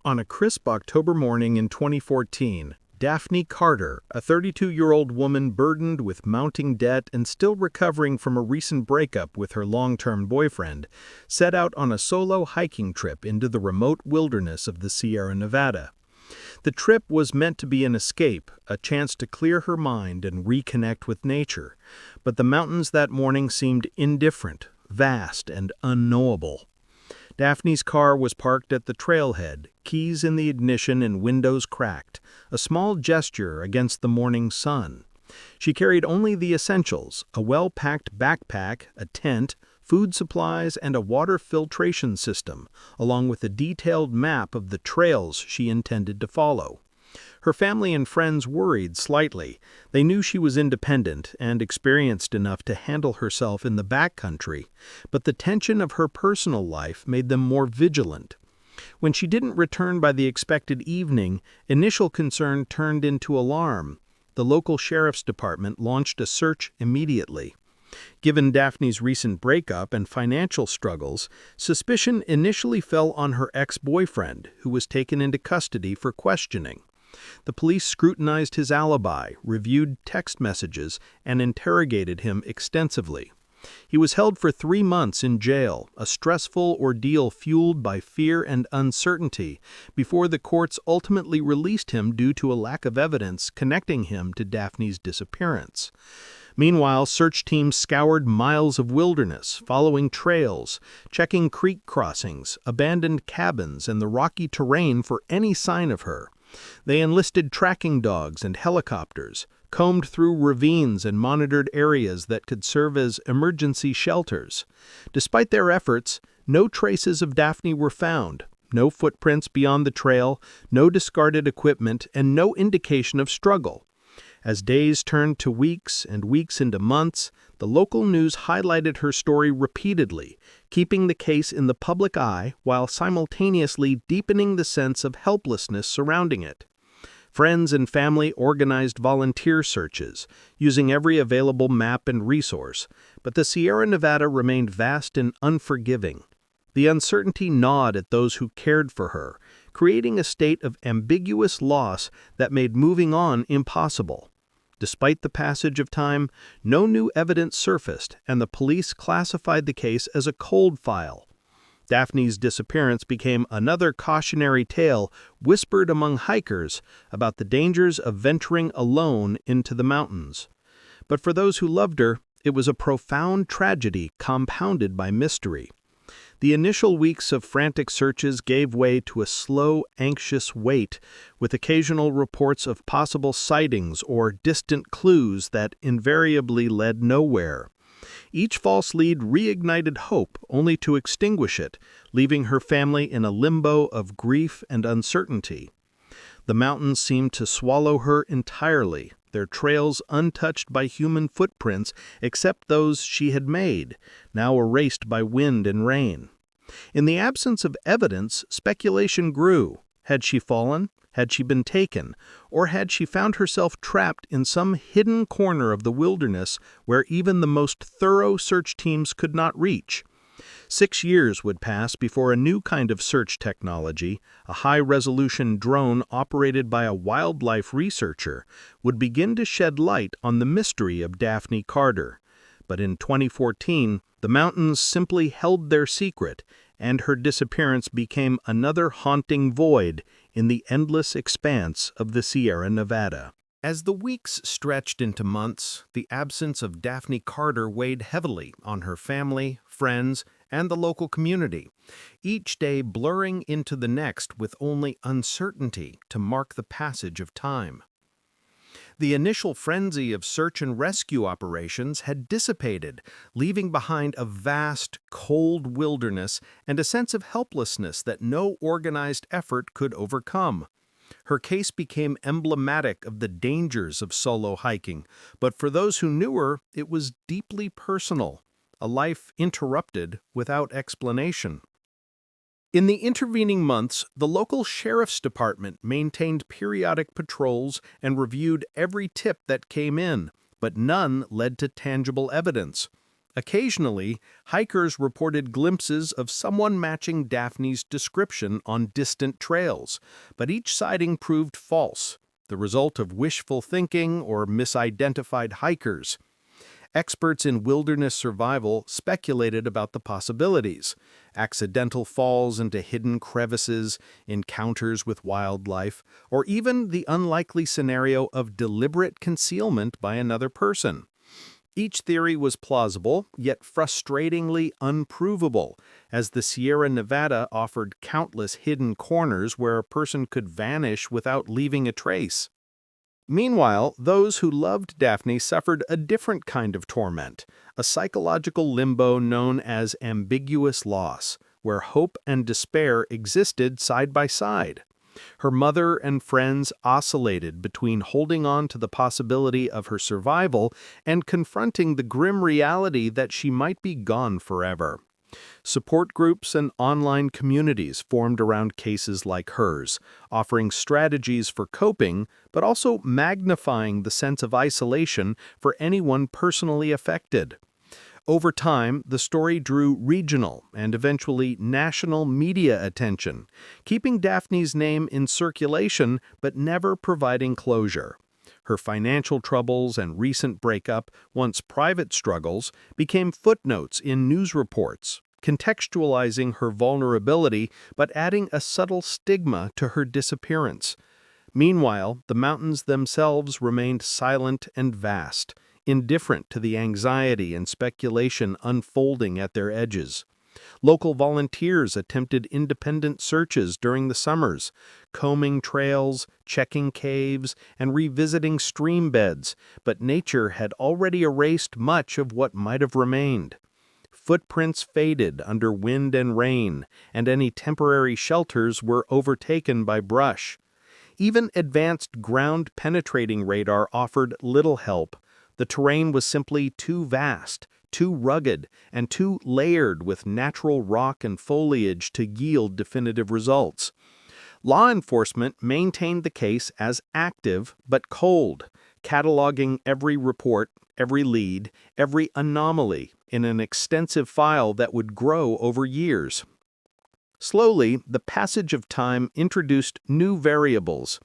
On a crisp October morning in 2014, Daphne Carter, a 32-year-old woman burdened with mounting debt and still recovering from a recent breakup with her long-term boyfriend, set out on a solo hiking trip into the remote wilderness of the Sierra Nevada. The trip was meant to be an escape, a chance to clear her mind and reconnect with nature, but the mountains that morning seemed indifferent, vast, and unknowable. Daphne's car was parked at the trailhead, keys in the ignition and windows cracked, a small gesture against the morning sun. She carried only the essentials, a well-packed backpack, a tent, food supplies, and a water filtration system, along with a detailed map of the trails she intended to follow. Her family and friends worried slightly. They knew she was independent and experienced enough to handle herself in the backcountry, but the tension of her personal life made them more vigilant. When she didn't return by the expected evening, initial concern turned into alarm. The local sheriff's department launched a search immediately. Given Daphne's recent breakup and financial struggles, suspicion initially fell on her ex-boyfriend, who was taken into custody for questioning. The police scrutinized his alibi, reviewed text messages, and interrogated him extensively. He was held for 3 months in jail, a stressful ordeal fueled by fear and uncertainty, before the courts ultimately released him due to a lack of evidence connecting him to Daphne's disappearance. Meanwhile, search teams scoured miles of wilderness, following trails, checking creek crossings, abandoned cabins, and the rocky terrain for any sign of her. They enlisted tracking dogs and helicopters, combed through ravines and monitored areas that could serve as emergency shelters. Despite their efforts, no traces of Daphne were found, no footprints beyond the trail, no discarded equipment, and no indication of struggle. As days turned to weeks and weeks into months, the local news highlighted her story repeatedly, keeping the case in the public eye while simultaneously deepening the sense of helplessness surrounding it. Friends and family organized volunteer searches, using every available map and resource, but the Sierra Nevada remained vast and unforgiving. The uncertainty gnawed at those who cared for her, creating a state of ambiguous loss that made moving on impossible. Despite the passage of time, no new evidence surfaced, and the police classified the case as a cold file. Daphne's disappearance became another cautionary tale whispered among hikers about the dangers of venturing alone into the mountains. But for those who loved her, it was a profound tragedy compounded by mystery. The initial weeks of frantic searches gave way to a slow, anxious wait, with occasional reports of possible sightings or distant clues that invariably led nowhere. Each false lead reignited hope only to extinguish it, leaving her family in a limbo of grief and uncertainty. The mountains seemed to swallow her entirely, their trails untouched by human footprints except those she had made, now erased by wind and rain. In the absence of evidence, speculation grew. Had she fallen? Had she been taken? Or had she found herself trapped in some hidden corner of the wilderness where even the most thorough search teams could not reach? 6 years would pass before a new kind of search technology, a high-resolution drone operated by a wildlife researcher, would begin to shed light on the mystery of Daphne Carter. But in 2014, the mountains simply held their secret, and her disappearance became another haunting void in the endless expanse of the Sierra Nevada. As the weeks stretched into months, the absence of Daphne Carter weighed heavily on her family, friends, and the local community, each day blurring into the next with only uncertainty to mark the passage of time. The initial frenzy of search and rescue operations had dissipated, leaving behind a vast, cold wilderness and a sense of helplessness that no organized effort could overcome. Her case became emblematic of the dangers of solo hiking, but for those who knew her, it was deeply personal, a life interrupted without explanation. In the intervening months, the local sheriff's department maintained periodic patrols and reviewed every tip that came in, but none led to tangible evidence. Occasionally, hikers reported glimpses of someone matching Daphne's description on distant trails, but each sighting proved false, the result of wishful thinking or misidentified hikers. Experts in wilderness survival speculated about the possibilities: accidental falls into hidden crevices, encounters with wildlife, or even the unlikely scenario of deliberate concealment by another person. Each theory was plausible, yet frustratingly unprovable, as the Sierra Nevada offered countless hidden corners where a person could vanish without leaving a trace. Meanwhile, those who loved Daphne suffered a different kind of torment, a psychological limbo known as ambiguous loss, where hope and despair existed side by side. Her mother and friends oscillated between holding on to the possibility of her survival and confronting the grim reality that she might be gone forever. Support groups and online communities formed around cases like hers, offering strategies for coping, but also magnifying the sense of isolation for anyone personally affected. Over time, the story drew regional and eventually national media attention, keeping Daphne's name in circulation but never providing closure. Her financial troubles and recent breakup, once private struggles, became footnotes in news reports, contextualizing her vulnerability but adding a subtle stigma to her disappearance. Meanwhile, the mountains themselves remained silent and vast, indifferent to the anxiety and speculation unfolding at their edges. Local volunteers attempted independent searches during the summers, combing trails, checking caves, and revisiting stream beds, but nature had already erased much of what might have remained. Footprints faded under wind and rain, and any temporary shelters were overtaken by brush. Even advanced ground-penetrating radar offered little help. The terrain was simply too vast, too rugged, and too layered with natural rock and foliage to yield definitive results. Law enforcement maintained the case as active but cold, cataloging every report, every lead, every anomaly in an extensive file that would grow over years. Slowly, the passage of time introduced new variables.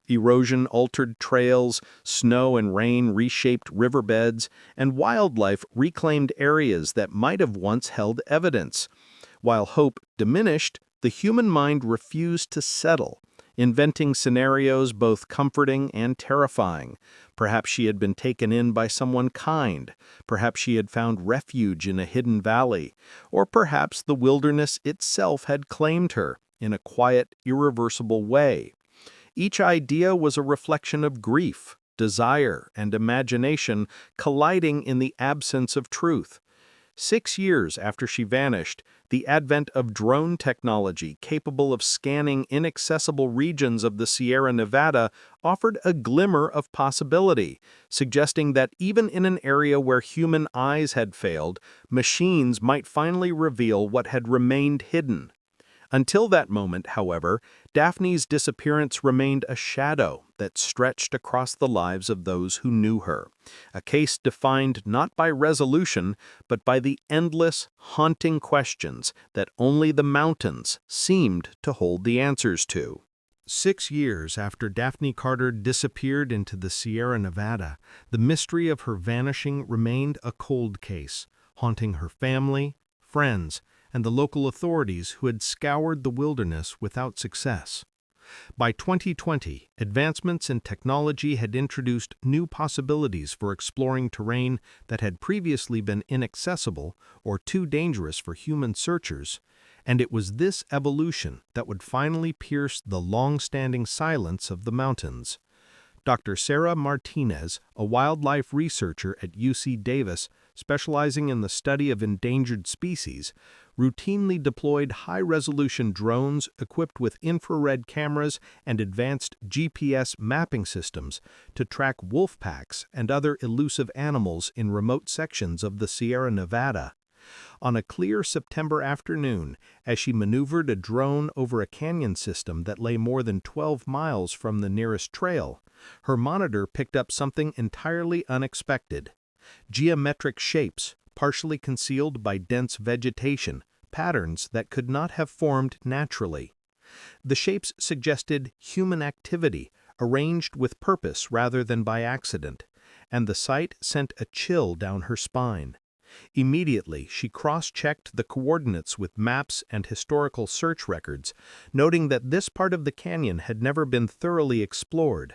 Erosion altered trails, snow and rain reshaped riverbeds, and wildlife reclaimed areas that might have once held evidence. While hope diminished, the human mind refused to settle, inventing scenarios both comforting and terrifying. Perhaps she had been taken in by someone kind, perhaps she had found refuge in a hidden valley, or perhaps the wilderness itself had claimed her in a quiet, irreversible way. Each idea was a reflection of grief, desire, and imagination colliding in the absence of truth. 6 years after she vanished, the advent of drone technology capable of scanning inaccessible regions of the Sierra Nevada offered a glimmer of possibility, suggesting that even in an area where human eyes had failed, machines might finally reveal what had remained hidden. Until that moment, however, Daphne's disappearance remained a shadow that stretched across the lives of those who knew her, a case defined not by resolution, but by the endless, haunting questions that only the mountains seemed to hold the answers to. 6 years after Daphne Carter disappeared into the Sierra Nevada, the mystery of her vanishing remained a cold case, haunting her family, friends, and the local authorities who had scoured the wilderness without success. By 2020, advancements in technology had introduced new possibilities for exploring terrain that had previously been inaccessible or too dangerous for human searchers, and it was this evolution that would finally pierce the long-standing silence of the mountains. Dr. Sarah Martinez, a wildlife researcher at UC Davis specializing in the study of endangered species, routinely deployed high-resolution drones equipped with infrared cameras and advanced GPS mapping systems to track wolf packs and other elusive animals in remote sections of the Sierra Nevada. On a clear September afternoon, as she maneuvered a drone over a canyon system that lay more than 12 miles from the nearest trail, her monitor picked up something entirely unexpected: geometric shapes, partially concealed by dense vegetation, patterns that could not have formed naturally. The shapes suggested human activity, arranged with purpose rather than by accident, and the sight sent a chill down her spine. Immediately, she cross-checked the coordinates with maps and historical search records, noting that this part of the canyon had never been thoroughly explored.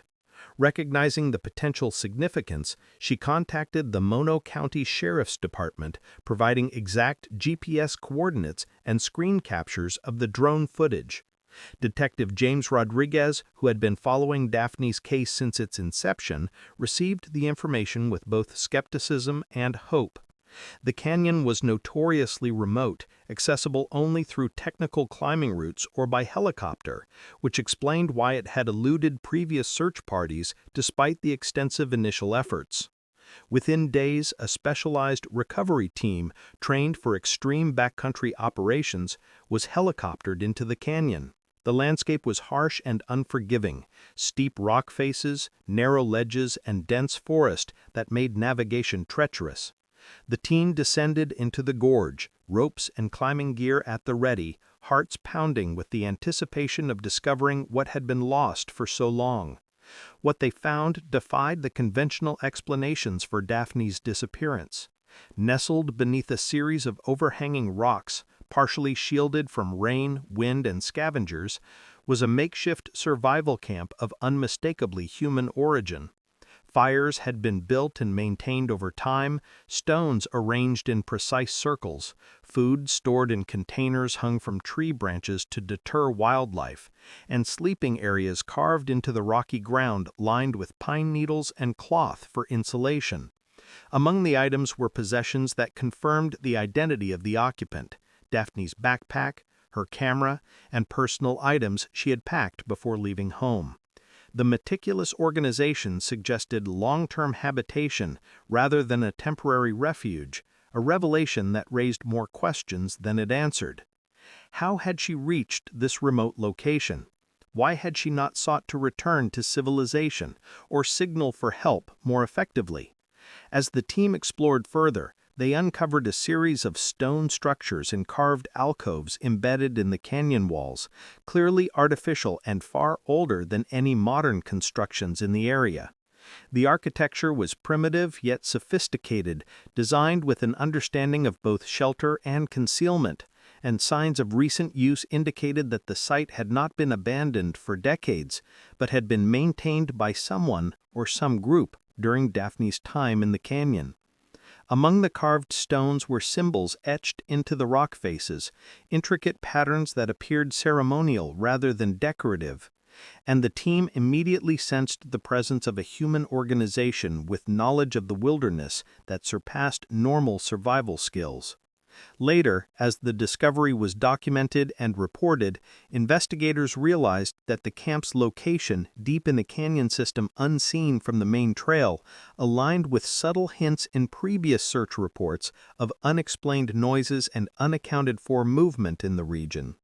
Recognizing the potential significance, she contacted the Mono County Sheriff's Department, providing exact GPS coordinates and screen captures of the drone footage. Detective James Rodriguez, who had been following Daphne's case since its inception, received the information with both skepticism and hope. The canyon was notoriously remote, accessible only through technical climbing routes or by helicopter, which explained why it had eluded previous search parties despite the extensive initial efforts. Within days, a specialized recovery team, trained for extreme backcountry operations, was helicoptered into the canyon. The landscape was harsh and unforgiving, steep rock faces, narrow ledges, and dense forest that made navigation treacherous. The team descended into the gorge, ropes and climbing gear at the ready, hearts pounding with the anticipation of discovering what had been lost for so long. What they found defied the conventional explanations for Daphne's disappearance. Nestled beneath a series of overhanging rocks, partially shielded from rain, wind, and scavengers, was a makeshift survival camp of unmistakably human origin. Fires had been built and maintained over time, stones arranged in precise circles, food stored in containers hung from tree branches to deter wildlife, and sleeping areas carved into the rocky ground lined with pine needles and cloth for insulation. Among the items were possessions that confirmed the identity of the occupant: Daphne's backpack, her camera, and personal items she had packed before leaving home. The meticulous organization suggested long-term habitation rather than a temporary refuge, a revelation that raised more questions than it answered. How had she reached this remote location? Why had she not sought to return to civilization or signal for help more effectively? As the team explored further, they uncovered a series of stone structures and carved alcoves embedded in the canyon walls, clearly artificial and far older than any modern constructions in the area. The architecture was primitive yet sophisticated, designed with an understanding of both shelter and concealment, and signs of recent use indicated that the site had not been abandoned for decades, but had been maintained by someone or some group during Daphne's time in the canyon. Among the carved stones were symbols etched into the rock faces, intricate patterns that appeared ceremonial rather than decorative, and the team immediately sensed the presence of a human organization with knowledge of the wilderness that surpassed normal survival skills. Later, as the discovery was documented and reported, investigators realized that the camp's location, deep in the canyon system unseen from the main trail, aligned with subtle hints in previous search reports of unexplained noises and unaccounted-for movement in the region.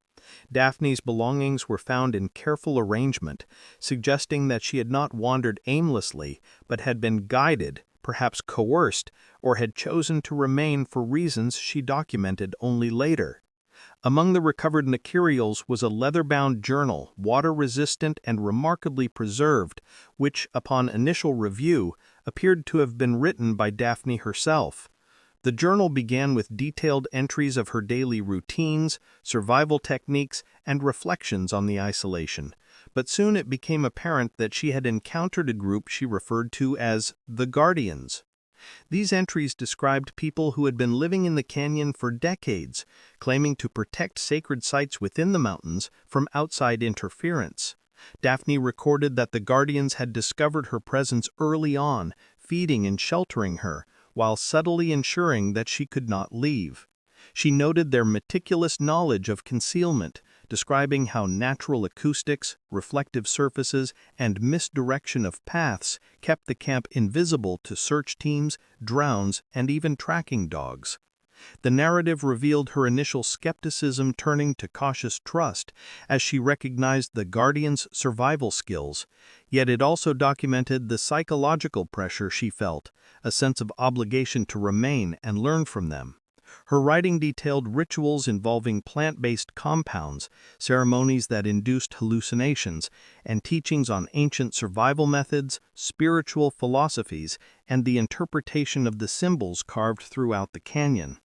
Daphne's belongings were found in careful arrangement, suggesting that she had not wandered aimlessly, but had been guided, perhaps coerced, or had chosen to remain for reasons she documented only later. Among the recovered materials was a leather-bound journal, water-resistant and remarkably preserved, which, upon initial review, appeared to have been written by Daphne herself. The journal began with detailed entries of her daily routines, survival techniques, and reflections on the isolation, but soon it became apparent that she had encountered a group she referred to as the Guardians. These entries described people who had been living in the canyon for decades, claiming to protect sacred sites within the mountains from outside interference. Daphne recorded that the Guardians had discovered her presence early on, feeding and sheltering her, while subtly ensuring that she could not leave. She noted their meticulous knowledge of concealment, describing how natural acoustics, reflective surfaces, and misdirection of paths kept the camp invisible to search teams, drones, and even tracking dogs. The narrative revealed her initial skepticism turning to cautious trust as she recognized the Guardian's survival skills, yet it also documented the psychological pressure she felt, a sense of obligation to remain and learn from them. Her writing detailed rituals involving plant-based compounds, ceremonies that induced hallucinations, and teachings on ancient survival methods, spiritual philosophies, and the interpretation of the symbols carved throughout the canyon.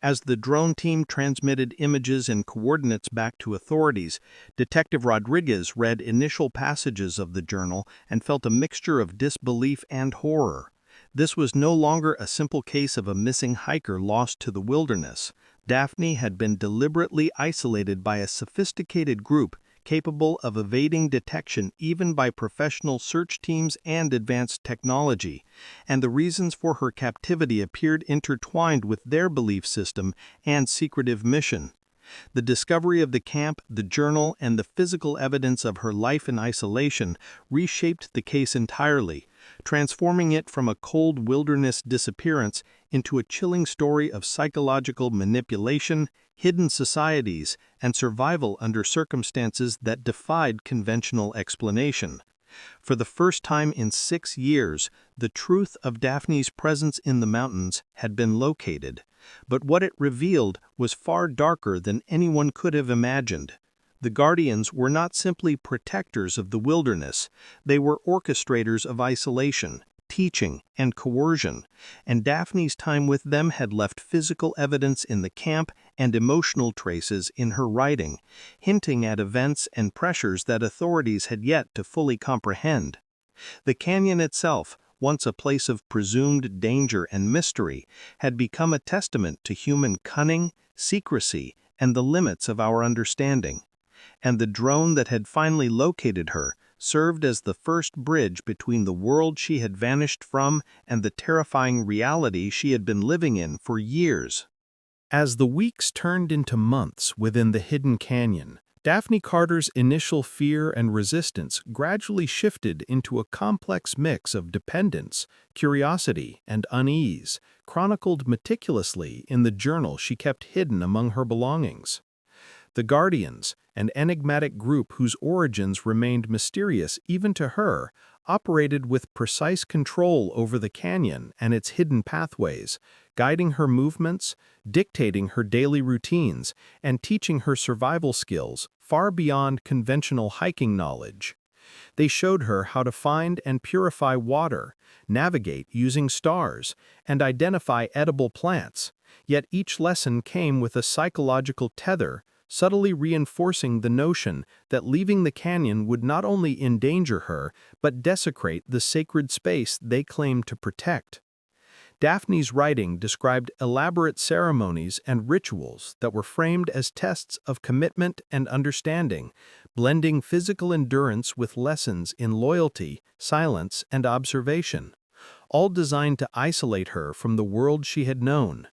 As the drone team transmitted images and coordinates back to authorities, Detective Rodriguez read initial passages of the journal and felt a mixture of disbelief and horror. This was no longer a simple case of a missing hiker lost to the wilderness. Daphne had been deliberately isolated by a sophisticated group capable of evading detection even by professional search teams and advanced technology, and the reasons for her captivity appeared intertwined with their belief system and secretive mission. The discovery of the camp, the journal, and the physical evidence of her life in isolation reshaped the case entirely, transforming it from a cold wilderness disappearance into a chilling story of psychological manipulation, hidden societies, and survival under circumstances that defied conventional explanation. For the first time in 6 years, the truth of Daphne's presence in the mountains had been located, but what it revealed was far darker than anyone could have imagined. The Guardians were not simply protectors of the wilderness, they were orchestrators of isolation, teaching, and coercion, and Daphne's time with them had left physical evidence in the camp and emotional traces in her writing, hinting at events and pressures that authorities had yet to fully comprehend. The canyon itself, once a place of presumed danger and mystery, had become a testament to human cunning, secrecy, and the limits of our understanding. And the drone that had finally located her served as the first bridge between the world she had vanished from and the terrifying reality she had been living in for years. As the weeks turned into months within the hidden canyon, Daphne Carter's initial fear and resistance gradually shifted into a complex mix of dependence, curiosity, and unease, chronicled meticulously in the journal she kept hidden among her belongings. The Guardians, an enigmatic group whose origins remained mysterious even to her, operated with precise control over the canyon and its hidden pathways, guiding her movements, dictating her daily routines, and teaching her survival skills far beyond conventional hiking knowledge. They showed her how to find and purify water, navigate using stars, and identify edible plants, yet each lesson came with a psychological tether, subtly reinforcing the notion that leaving the canyon would not only endanger her, but desecrate the sacred space they claimed to protect. Daphne's writing described elaborate ceremonies and rituals that were framed as tests of commitment and understanding, blending physical endurance with lessons in loyalty, silence, and observation, all designed to isolate her from the world she had known.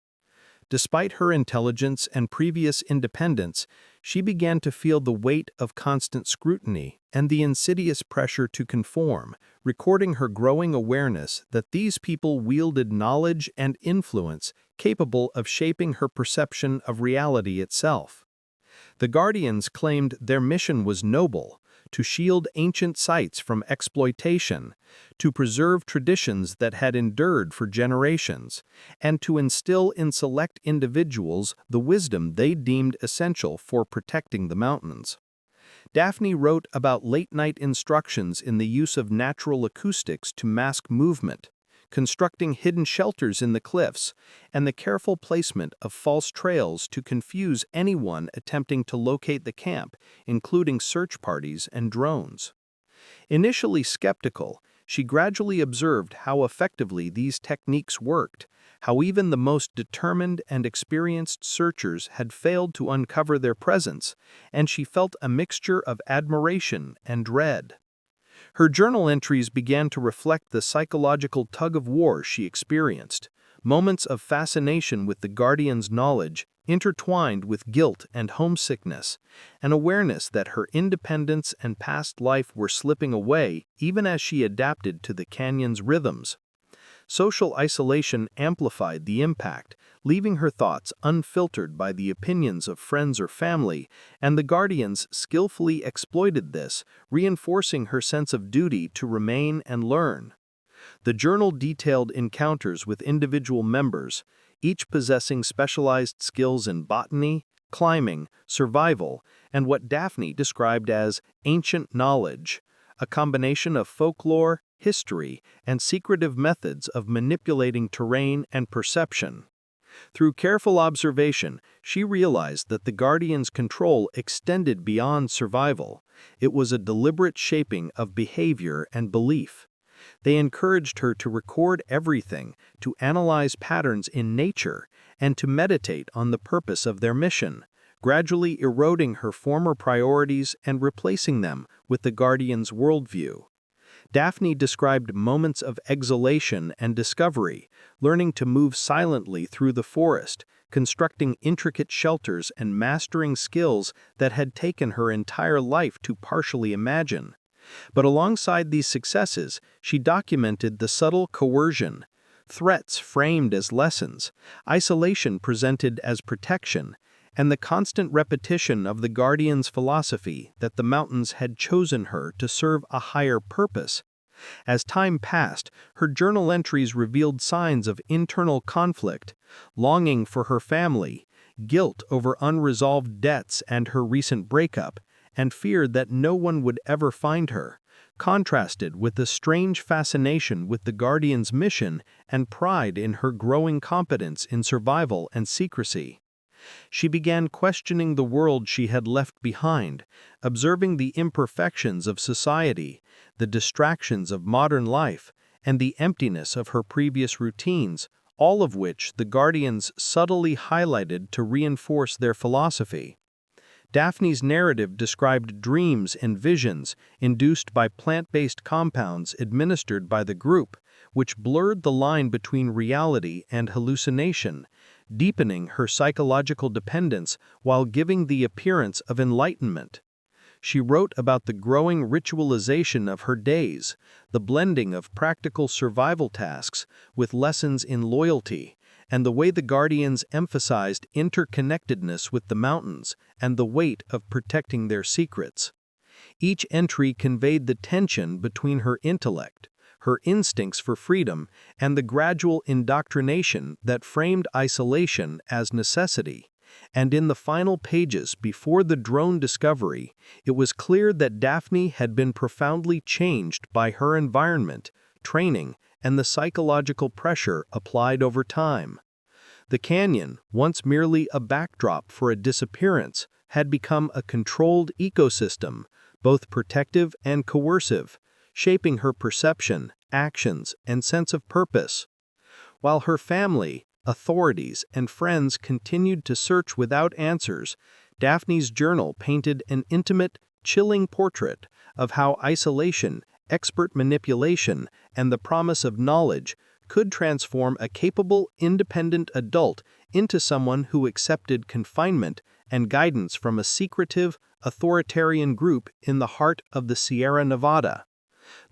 Despite her intelligence and previous independence, she began to feel the weight of constant scrutiny and the insidious pressure to conform, recording her growing awareness that these people wielded knowledge and influence capable of shaping her perception of reality itself. The Guardians claimed their mission was noble: to shield ancient sites from exploitation, to preserve traditions that had endured for generations, and to instill in select individuals the wisdom they deemed essential for protecting the mountains. Daphne wrote about late-night instructions in the use of natural acoustics to mask movement, constructing hidden shelters in the cliffs, and the careful placement of false trails to confuse anyone attempting to locate the camp, including search parties and drones. Initially skeptical, she gradually observed how effectively these techniques worked, how even the most determined and experienced searchers had failed to uncover their presence, and she felt a mixture of admiration and dread. Her journal entries began to reflect the psychological tug-of-war she experienced, moments of fascination with the Guardian's knowledge intertwined with guilt and homesickness, an awareness that her independence and past life were slipping away even as she adapted to the canyon's rhythms. Social isolation amplified the impact, leaving her thoughts unfiltered by the opinions of friends or family, and the Guardians skillfully exploited this, reinforcing her sense of duty to remain and learn. The journal detailed encounters with individual members, each possessing specialized skills in botany, climbing, survival, and what Daphne described as ancient knowledge, a combination of folklore, history, and secretive methods of manipulating terrain and perception. Through careful observation, she realized that the Guardian's control extended beyond survival. It was a deliberate shaping of behavior and belief. They encouraged her to record everything, to analyze patterns in nature, and to meditate on the purpose of their mission, gradually eroding her former priorities and replacing them with the Guardian's worldview. Daphne described moments of exhalation and discovery, learning to move silently through the forest, constructing intricate shelters and mastering skills that had taken her entire life to partially imagine. But alongside these successes, she documented the subtle coercion, threats framed as lessons, isolation presented as protection, and the constant repetition of the Guardian's philosophy that the mountains had chosen her to serve a higher purpose. As time passed, her journal entries revealed signs of internal conflict, longing for her family, guilt over unresolved debts and her recent breakup, and fear that no one would ever find her, contrasted with the strange fascination with the Guardian's mission and pride in her growing competence in survival and secrecy. She began questioning the world she had left behind, observing the imperfections of society, the distractions of modern life, and the emptiness of her previous routines, all of which the Guardians subtly highlighted to reinforce their philosophy. Daphne's narrative described dreams and visions induced by plant-based compounds administered by the group, which blurred the line between reality and hallucination, deepening her psychological dependence while giving the appearance of enlightenment. She wrote about the growing ritualization of her days, the blending of practical survival tasks with lessons in loyalty, and the way the Guardians emphasized interconnectedness with the mountains and the weight of protecting their secrets. Each entry conveyed the tension between her intellect, her instincts for freedom, and the gradual indoctrination that framed isolation as necessity. And in the final pages before the drone discovery, it was clear that Daphne had been profoundly changed by her environment, training, and the psychological pressure applied over time. The canyon, once merely a backdrop for a disappearance, had become a controlled ecosystem, both protective and coercive, shaping her perception, actions, and sense of purpose. While her family, authorities, and friends continued to search without answers, Daphne's journal painted an intimate, chilling portrait of how isolation, expert manipulation, and the promise of knowledge could transform a capable, independent adult into someone who accepted confinement and guidance from a secretive, authoritarian group in the heart of the Sierra Nevada.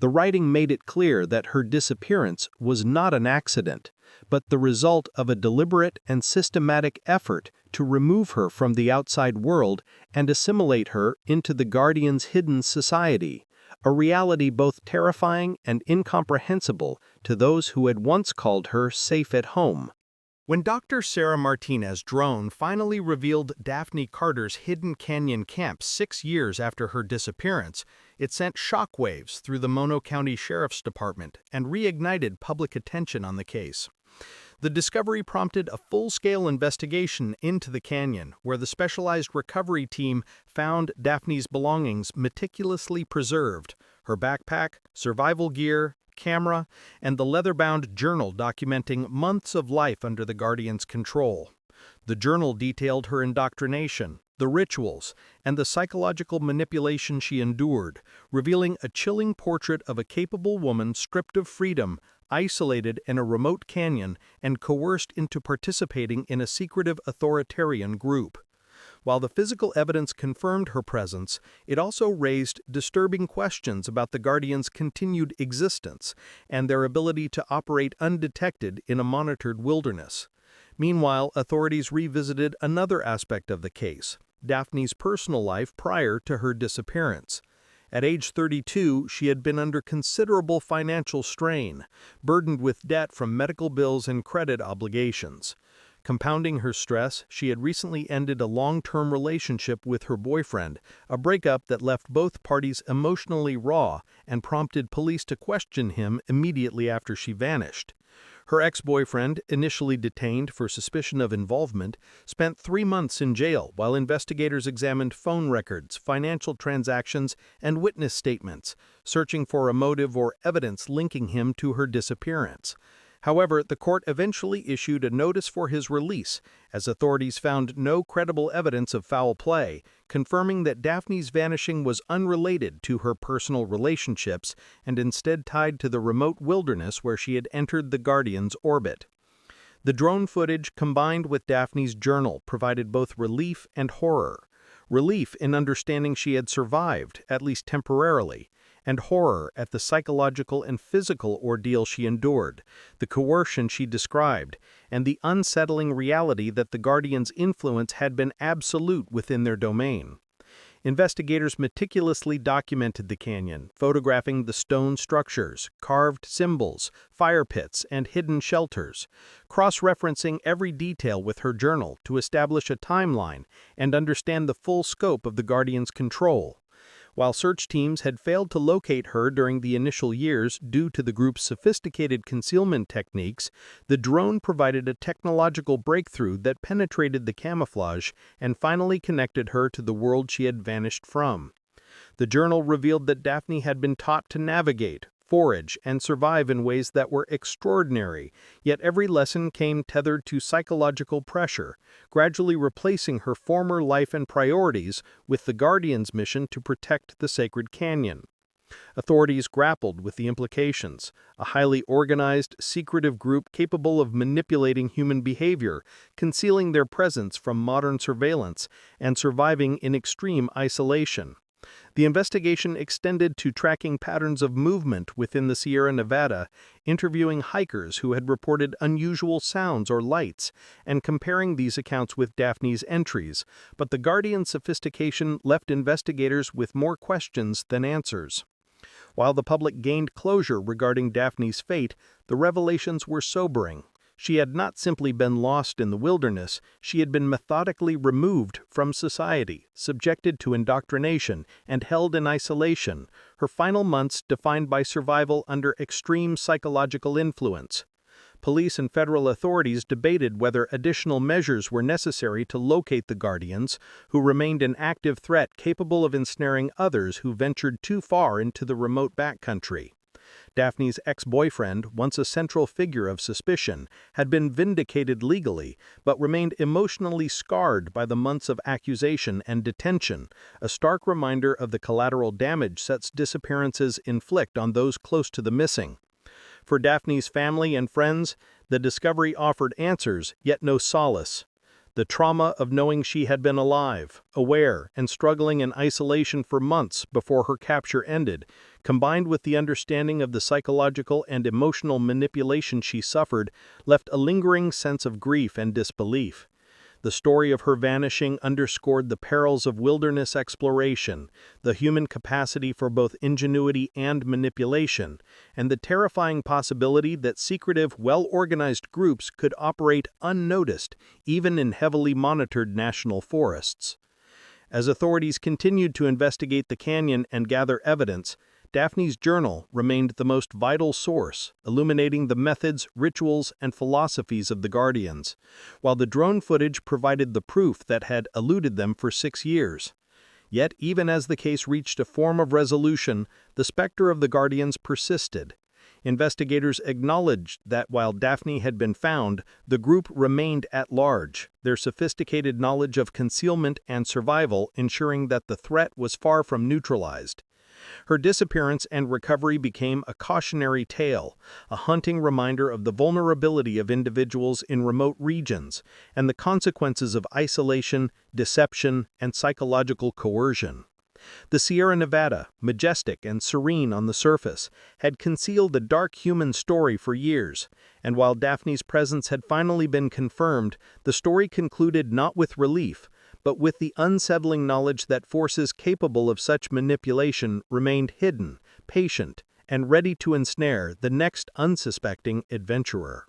The writing made it clear that her disappearance was not an accident, but the result of a deliberate and systematic effort to remove her from the outside world and assimilate her into the Guardian's hidden society, a reality both terrifying and incomprehensible to those who had once called her safe at home. When Dr. Sarah Martinez's drone finally revealed Daphne Carter's hidden canyon camp 6 years after her disappearance, it sent shockwaves through the Mono County Sheriff's Department and reignited public attention on the case. The discovery prompted a full-scale investigation into the canyon, where the specialized recovery team found Daphne's belongings meticulously preserved: her backpack, survival gear, camera, and the leather-bound journal documenting months of life under the Guardian's control. The journal detailed her indoctrination, the rituals, and the psychological manipulation she endured, revealing a chilling portrait of a capable woman stripped of freedom, isolated in a remote canyon, and coerced into participating in a secretive authoritarian group. While the physical evidence confirmed her presence, it also raised disturbing questions about the Guardians' continued existence and their ability to operate undetected in a monitored wilderness. Meanwhile, authorities revisited another aspect of the case: Daphne's personal life prior to her disappearance. At age 32, she had been under considerable financial strain, burdened with debt from medical bills and credit obligations. Compounding her stress, she had recently ended a long-term relationship with her boyfriend, a breakup that left both parties emotionally raw and prompted police to question him immediately after she vanished. Her ex-boyfriend, initially detained for suspicion of involvement, spent 3 months in jail while investigators examined phone records, financial transactions, and witness statements, searching for a motive or evidence linking him to her disappearance. However, the court eventually issued a notice for his release, as authorities found no credible evidence of foul play, confirming that Daphne's vanishing was unrelated to her personal relationships and instead tied to the remote wilderness where she had entered the Guardian's orbit. The drone footage combined with Daphne's journal provided both relief and horror. Relief in understanding she had survived, at least temporarily, and horror at the psychological and physical ordeal she endured, the coercion she described, and the unsettling reality that the Guardians' influence had been absolute within their domain. Investigators meticulously documented the canyon, photographing the stone structures, carved symbols, fire pits, and hidden shelters, cross-referencing every detail with her journal to establish a timeline and understand the full scope of the Guardians' control. While search teams had failed to locate her during the initial years due to the group's sophisticated concealment techniques, the drone provided a technological breakthrough that penetrated the camouflage and finally connected her to the world she had vanished from. The journal revealed that Daphne had been taught to navigate, forage, and survive in ways that were extraordinary, yet every lesson came tethered to psychological pressure, gradually replacing her former life and priorities with the Guardian's mission to protect the sacred canyon. Authorities grappled with the implications: a highly organized, secretive group capable of manipulating human behavior, concealing their presence from modern surveillance, and surviving in extreme isolation. The investigation extended to tracking patterns of movement within the Sierra Nevada, interviewing hikers who had reported unusual sounds or lights, and comparing these accounts with Daphne's entries, but the Guardian's sophistication left investigators with more questions than answers. While the public gained closure regarding Daphne's fate, the revelations were sobering. She had not simply been lost in the wilderness, she had been methodically removed from society, subjected to indoctrination, and held in isolation, her final months defined by survival under extreme psychological influence. Police and federal authorities debated whether additional measures were necessary to locate the Guardians, who remained an active threat capable of ensnaring others who ventured too far into the remote backcountry. Daphne's ex-boyfriend, once a central figure of suspicion, had been vindicated legally, but remained emotionally scarred by the months of accusation and detention, a stark reminder of the collateral damage such disappearances inflict on those close to the missing. For Daphne's family and friends, the discovery offered answers, yet no solace. The trauma of knowing she had been alive, aware, and struggling in isolation for months before her capture ended, combined with the understanding of the psychological and emotional manipulation she suffered, left a lingering sense of grief and disbelief. The story of her vanishing underscored the perils of wilderness exploration, the human capacity for both ingenuity and manipulation, and the terrifying possibility that secretive, well-organized groups could operate unnoticed, even in heavily monitored national forests. As authorities continued to investigate the canyon and gather evidence, Daphne's journal remained the most vital source, illuminating the methods, rituals, and philosophies of the Guardians, while the drone footage provided the proof that had eluded them for 6 years. Yet, even as the case reached a form of resolution, the specter of the Guardians persisted. Investigators acknowledged that while Daphne had been found, the group remained at large, their sophisticated knowledge of concealment and survival ensuring that the threat was far from neutralized. Her disappearance and recovery became a cautionary tale, a haunting reminder of the vulnerability of individuals in remote regions and the consequences of isolation, deception, and psychological coercion. The Sierra Nevada, majestic and serene on the surface, had concealed a dark human story for years, and while Daphne's presence had finally been confirmed, the story concluded not with relief, but with the unsettling knowledge that forces capable of such manipulation remained hidden, patient, and ready to ensnare the next unsuspecting adventurer.